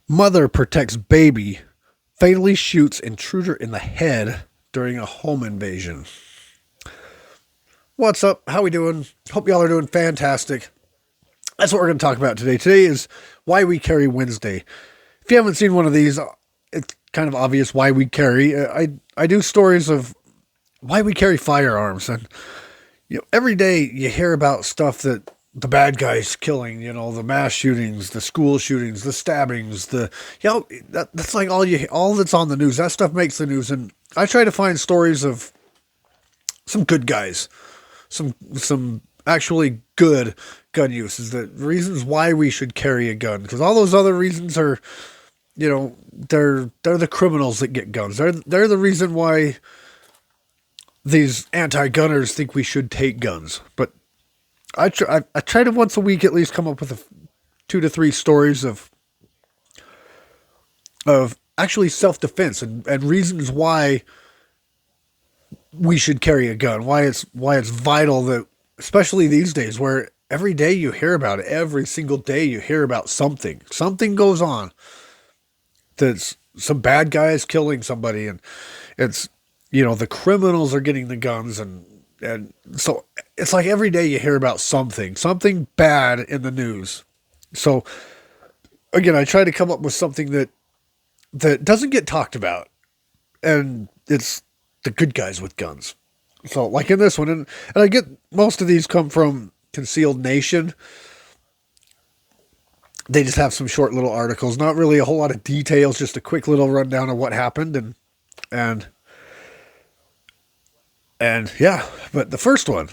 Mother protects baby, fatally shoots intruder in the head during a home invasion. What's up? How we doing? Hope y'all are doing fantastic. That's what we're going to talk about today. Today is Why We Carry Wednesday. If you haven't seen one of these, it's kind of obvious why we carry. I do stories of why we carry firearms, and every day you hear about stuff that the bad guys killing, the mass shootings, the school shootings, the stabbings, that's like all that's on the news. That stuff makes the news, and I try to find stories of some good guys, some actually good gun uses, the reasons why we should carry a gun, because all those other reasons are, they're the criminals that get guns. They're the reason why these anti-gunners think we should take guns. But I try to once a week at least come up with 2 to 3 stories of actually self-defense and reasons why we should carry a gun. Why it's vital that, especially these days, where every day you hear about it, every single day you hear about something goes on. That's some bad guys killing somebody, and it's the criminals are getting the guns, and so it's like every day you hear about something bad in the news. So again, I try to come up with something that doesn't get talked about, and it's the good guys with guns. So like in this one, and I get most of these come from Concealed Nation. They just have some short little articles, not really a whole lot of details, just a quick little rundown of what happened, and yeah. But the first one,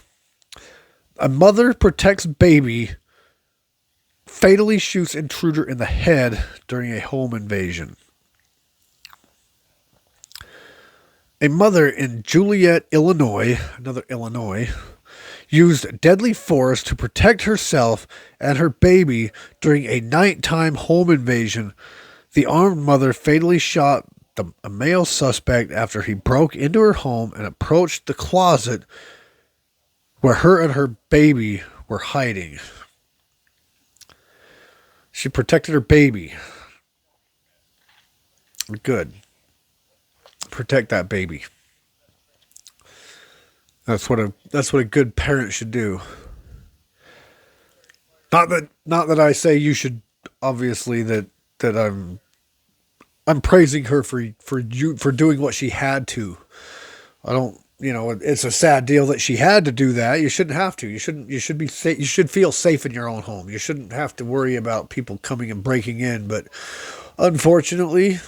a mother protects baby, fatally shoots intruder in the head during a home invasion. A mother in Joliet, Illinois, another Illinois, used deadly force to protect herself and her baby during a nighttime home invasion. The armed mother fatally shot a male suspect after he broke into her home and approached the closet where her and her baby were hiding. She protected her baby. Good. Protect that baby. That's what a good parent should do. Not that I say you should, obviously, that I'm praising her for doing what she had to. I don't, it's a sad deal that she had to do that. You shouldn't have to. You should be safe. You should feel safe in your own home. You shouldn't have to worry about people coming and breaking in, but unfortunately,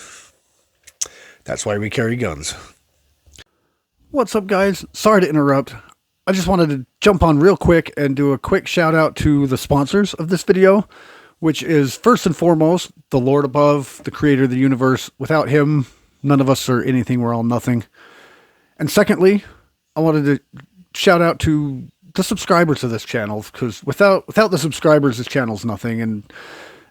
that's why we carry guns. What's up, guys? Sorry to interrupt. I just wanted to jump on real quick and do a quick shout out to the sponsors of this video, which is first and foremost, the Lord above, the creator of the universe. Without him, none of us are anything. We're all nothing. And secondly, I wanted to shout out to the subscribers of this channel, because without the subscribers, this channel's nothing.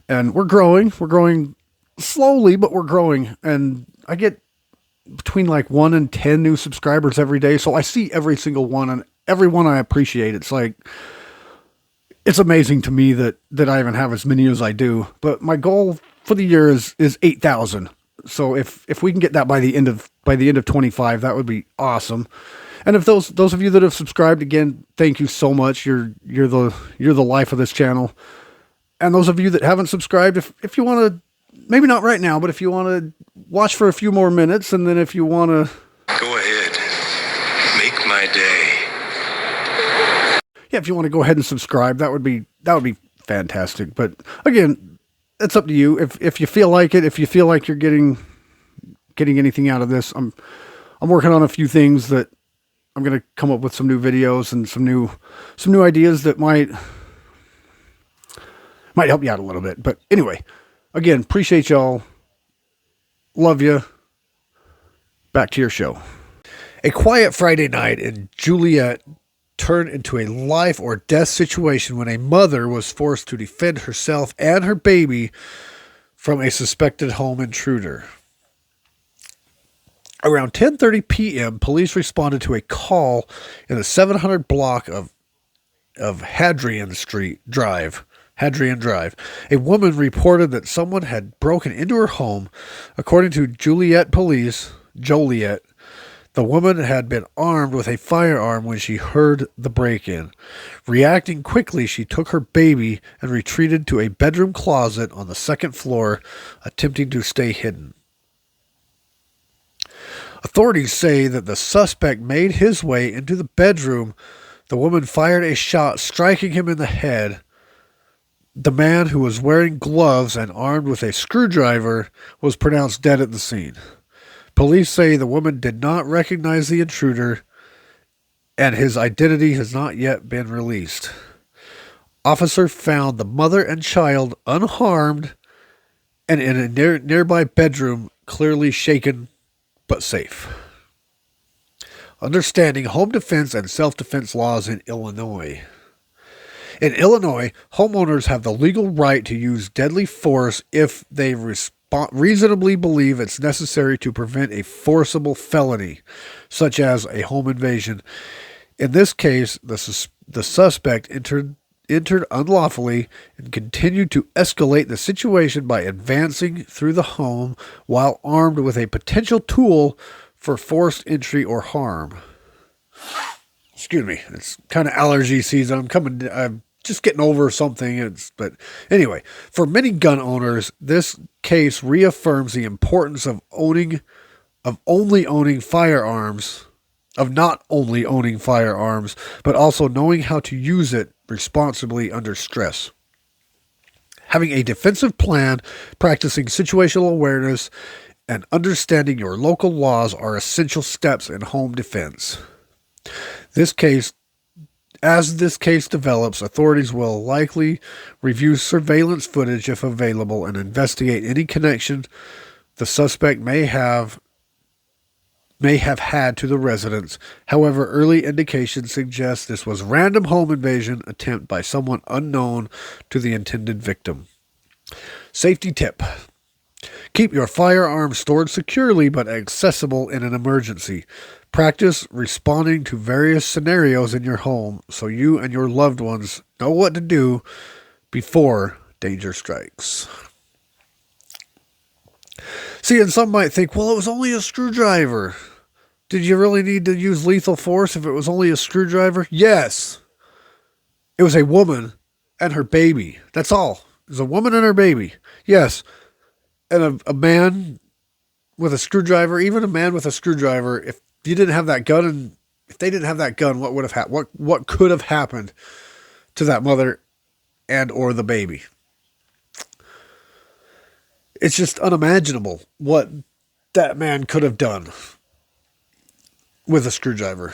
And we're growing. We're growing slowly, but we're growing. And I get between like 1 and 10 new subscribers every day. So I see every single one, and every one I appreciate. It's like, it's amazing to me that I even have as many as I do. But my goal for the year is 8,000. So if we can get that by the end of 25, that would be awesome. And if those of you that have subscribed, again, thank you so much. You're the life of this channel. And those of you that haven't subscribed, if you want to, maybe not right now, but if you want to watch for a few more minutes, and then if you want to go ahead, make my day. Yeah, if you want to go ahead and subscribe, that would be fantastic. But again, it's up to you. If you feel like it, if you feel like you're getting anything out of this, I'm working on a few things that I'm going to come up with some new videos and some new ideas that might help you out a little bit. But anyway, again, appreciate y'all. Love you. Back to your show. A quiet Friday night in Joliet turned into a life or death situation when a mother was forced to defend herself and her baby from a suspected home intruder. Around 10:30 p.m., police responded to a call in the 700 block of Hadrian Street Drive Hadrian Drive. A woman reported that someone had broken into her home. According to Joliet, the woman had been armed with a firearm when she heard the break in. Reacting quickly, she took her baby and retreated to a bedroom closet on the second floor, attempting to stay hidden. Authorities say that the suspect made his way into the bedroom. The woman fired a shot, striking him in the head. The man, who was wearing gloves and armed with a screwdriver, was pronounced dead at the scene. Police say the woman did not recognize the intruder, and his identity has not yet been released. Officer found the mother and child unharmed and in a nearby bedroom, clearly shaken but safe. Understanding home defense and self-defense laws in Illinois. In Illinois, homeowners have the legal right to use deadly force if they reasonably believe it's necessary to prevent a forcible felony, such as a home invasion. In this case, the suspect entered unlawfully and continued to escalate the situation by advancing through the home while armed with a potential tool for forced entry or harm. Excuse me, it's kind of allergy season. I'm just getting over something. But anyway, for many gun owners, this case reaffirms the importance of not only owning firearms, but also knowing how to use it responsibly under stress. Having a defensive plan, practicing situational awareness, and understanding your local laws are essential steps in home defense. As this case develops, authorities will likely review surveillance footage if available and investigate any connection the suspect may have had to the residence. However, early indications suggest this was random home invasion attempt by someone unknown to the intended victim. Safety tip. Keep your firearm stored securely but accessible in an emergency. Practice responding to various scenarios in your home so you and your loved ones know what to do before danger strikes. See, and some might think, well, it was only a screwdriver. Did you really need to use lethal force if it was only a screwdriver? Yes. It was a woman and her baby. That's all. It was a woman and her baby. Yes. And a man with a screwdriver, even a man with a screwdriver, if you didn't have that gun, and if they didn't have that gun, what would have happened? What could have happened to that mother and or the baby? It's just unimaginable what that man could have done with a screwdriver.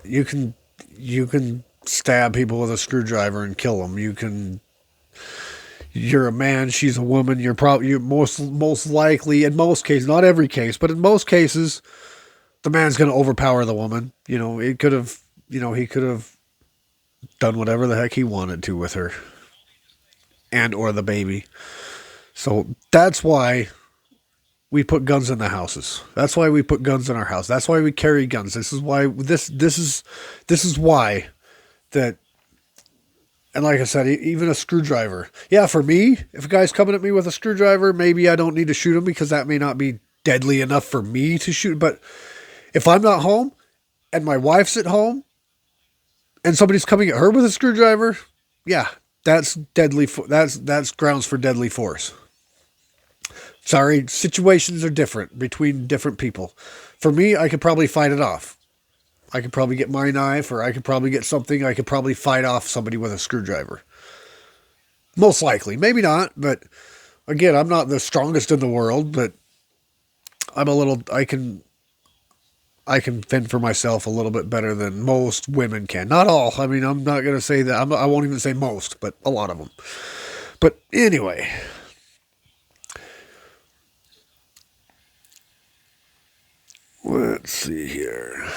You can stab people with a screwdriver and kill them. You're a man, she's a woman. You're most likely, in most cases, not every case, but in most cases, the man's going to overpower the woman. He could have done whatever the heck he wanted to with her and or the baby. So that's why we put guns in the houses. That's why we put guns in our house. That's why we carry guns. This is why this is why that. And like I said, even a screwdriver. Yeah, for me, if a guy's coming at me with a screwdriver, maybe I don't need to shoot him because that may not be deadly enough for me to shoot. But if I'm not home and my wife's at home and somebody's coming at her with a screwdriver, yeah, that's deadly. That's grounds for deadly force. Sorry, situations are different between different people. For me, I could probably fight it off. I could probably get my knife, or I could probably get something. I could probably fight off somebody with a screwdriver. Most likely. Maybe not, but again, I'm not the strongest in the world, but I can fend for myself a little bit better than most women can. Not all. I mean, I'm not going to say that. I won't even say most, but a lot of them. But anyway. Let's see here.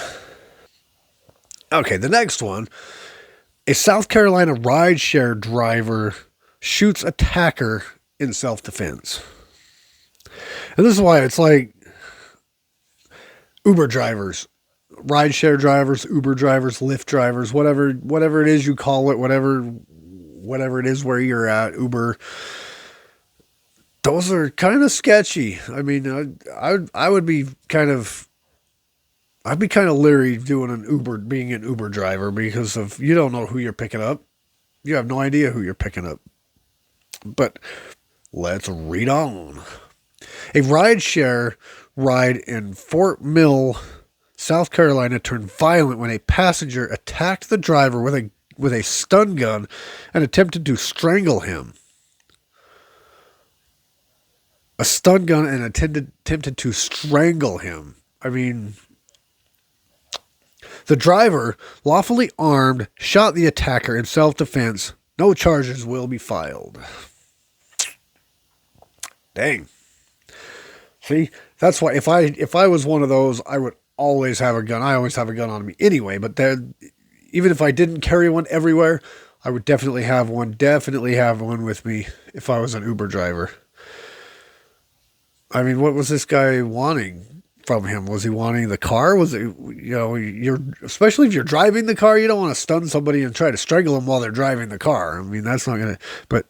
Okay, the next one. A South Carolina rideshare driver shoots attacker in self-defense. And this is why it's like Uber drivers, rideshare drivers, Uber drivers, Lyft drivers, whatever it is you call it, whatever whatever it is where you're at, Uber, those are kind of sketchy. I mean, I would be kind of, I'd be kind of leery doing being an Uber driver because of, you don't know who you're picking up. You have no idea who you're picking up. But let's read on. A rideshare ride in Fort Mill, South Carolina turned violent when a passenger attacked the driver with a stun gun and attempted to strangle him. A stun gun and attempted to strangle him. I mean, the driver, lawfully armed, shot the attacker in self-defense. No charges will be filed. Dang. See, that's why if I was one of those, I would always have a gun. I always have a gun on me anyway, but even if I didn't carry one everywhere, I would definitely have one. Definitely have one with me if I was an Uber driver. I mean, what was this guy wanting from him? Was he wanting the car? Was it, especially if you're driving the car, you don't want to stun somebody and try to strangle them while they're driving the car. I mean, that's not going to, but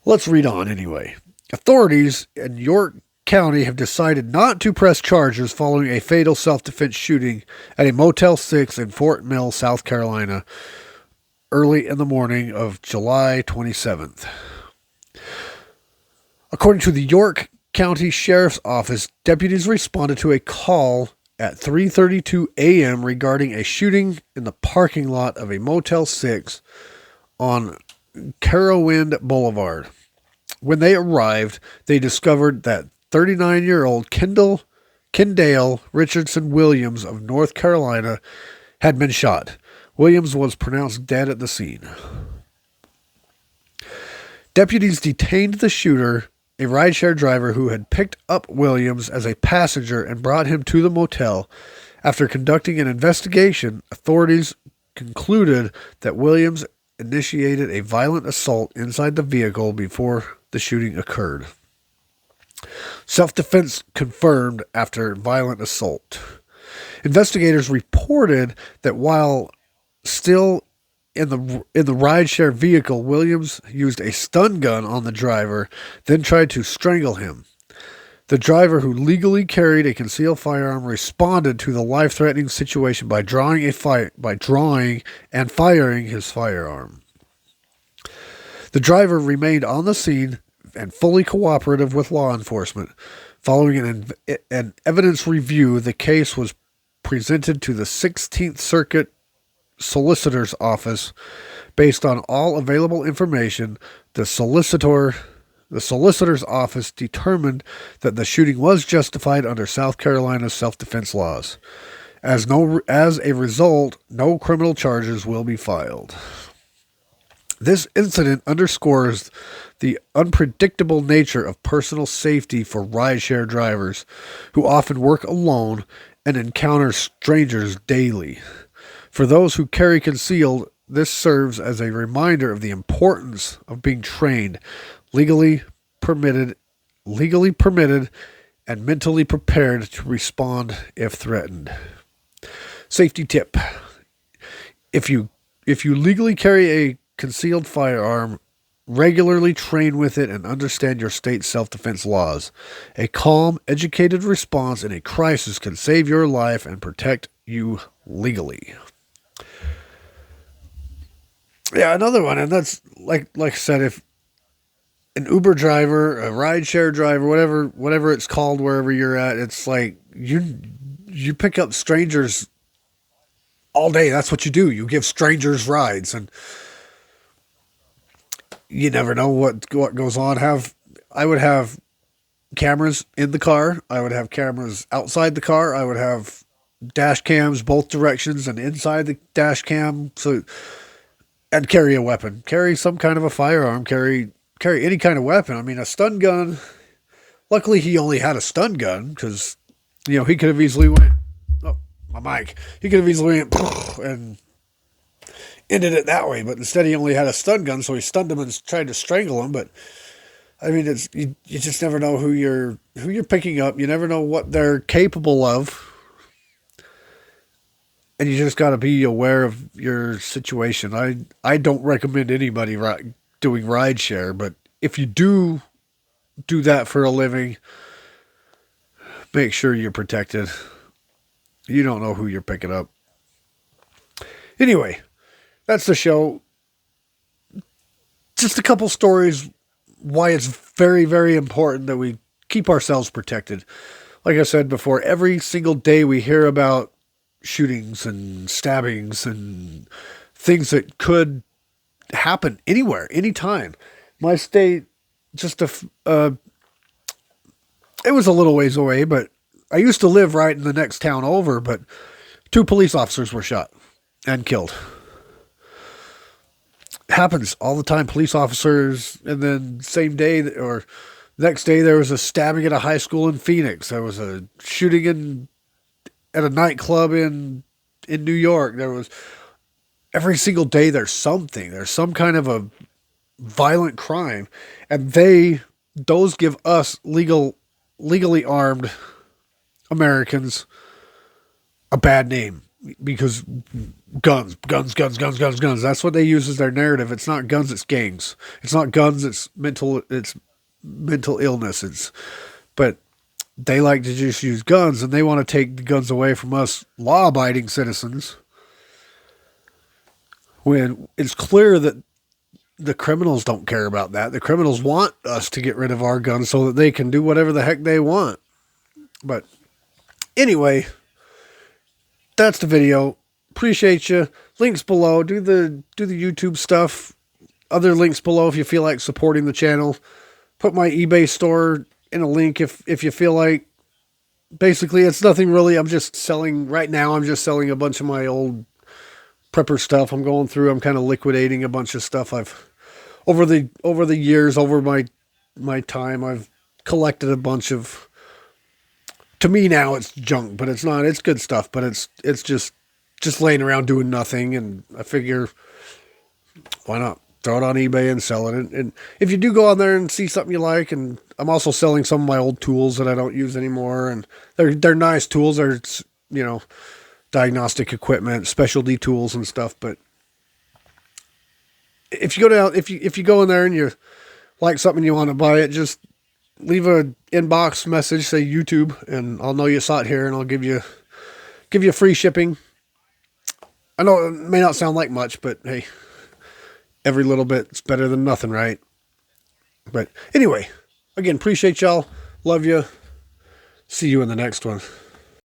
let's read on anyway. Authorities in York County have decided not to press charges following a fatal self-defense shooting at a Motel 6 in Fort Mill, South Carolina, early in the morning of July 27th. According to the York County Sheriff's Office, deputies responded to a call at 3:32 a.m. regarding a shooting in the parking lot of a Motel 6 on Carowinds Boulevard. When they arrived, they discovered that 39-year-old Kendale Richardson Williams of North Carolina had been shot. Williams was pronounced dead at the scene. Deputies detained the shooter, a rideshare driver who had picked up Williams as a passenger and brought him to the motel. After conducting an investigation, authorities concluded that Williams initiated a violent assault inside the vehicle before the shooting occurred. Self-defense confirmed after violent assault. Investigators reported that while still in the rideshare vehicle, Williams used a stun gun on the driver, then tried to strangle him. The driver, who legally carried a concealed firearm, responded to the life-threatening situation by drawing and firing his firearm. The driver remained on the scene and fully cooperative with law enforcement. Following an evidence review, the case was presented to the 16th Circuit Solicitor's Office. Based on all available information, the solicitor's office determined that the shooting was justified under South Carolina's self-defense laws. As a result, no criminal charges will be filed. This incident underscores the unpredictable nature of personal safety for rideshare drivers, who often work alone and encounter strangers daily. For those who carry concealed, this serves as a reminder of the importance of being trained, legally permitted, and mentally prepared to respond if threatened. Safety tip: If you legally carry a concealed firearm, regularly train with it and understand your state's self-defense laws. A calm, educated response in a crisis can save your life and protect you legally. Yeah, another one, and that's like I said, if an Uber driver, a rideshare driver, whatever it's called, wherever you're at, it's like you pick up strangers all day. That's what you do. You give strangers rides, and you never know what goes on. I would have cameras in the car. I would have cameras outside the car. I would have dash cams both directions and inside the dash cam. And carry a weapon. Carry some kind of a firearm. Carry any kind of weapon. I mean, a stun gun. Luckily, he only had a stun gun because, he could have easily went. Oh, my mic. He could have easily went and ended it that way, but instead he only had a stun gun, so he stunned him and tried to strangle him. But I mean, it's you just never know who you're picking up. You never know what they're capable of, and you just got to be aware of your situation. I don't recommend anybody doing ride share, but if you do that for a living, make sure you're protected. You don't know who you're picking up. Anyway, that's the show. Just a couple stories why it's very, very important that we keep ourselves protected. Like I said before, every single day we hear about shootings and stabbings and things that could happen anywhere, anytime. My state, it was a little ways away, but I used to live right in the next town over, but 2 police officers were shot and killed. Happens all the time. Police officers, and then same day or next day there was a stabbing at a high school in Phoenix. There was a shooting at a nightclub in New York. There was every single day there's something. There's some kind of a violent crime, and those give us legally armed Americans a bad name because guns. That's what they use as their narrative. It's not guns, it's gangs. It's not guns, it's mental illness. But they like to just use guns, and they want to take the guns away from us law-abiding citizens when it's clear that the criminals don't care about that. The criminals want us to get rid of our guns so that they can do whatever the heck they want. But anyway, that's the video. Appreciate you. Links below. Do the YouTube stuff. Other links below if you feel like supporting the channel. Put my eBay store in a link if you feel like. Basically, it's nothing really. I'm just selling right now. I'm just selling a bunch of my old prepper stuff. I'm going through. I'm kind of liquidating a bunch of stuff I've over the years, over my time. I've collected a bunch of. To me now it's junk, but it's not. It's good stuff, but it's just laying around doing nothing, and I figure why not throw it on eBay and sell it. And if you do go on there and see something you like, and I'm also selling some of my old tools that I don't use anymore, and they're nice tools. They're diagnostic equipment, specialty tools and stuff. But if you go down, if you go in there and you like something you want to buy it, just leave a inbox message, say YouTube, and I'll know you saw it here, and I'll give you free shipping. I know it may not sound like much, but hey, every little bit's better than nothing, right? But anyway, again, appreciate y'all. Love you. See you in the next one.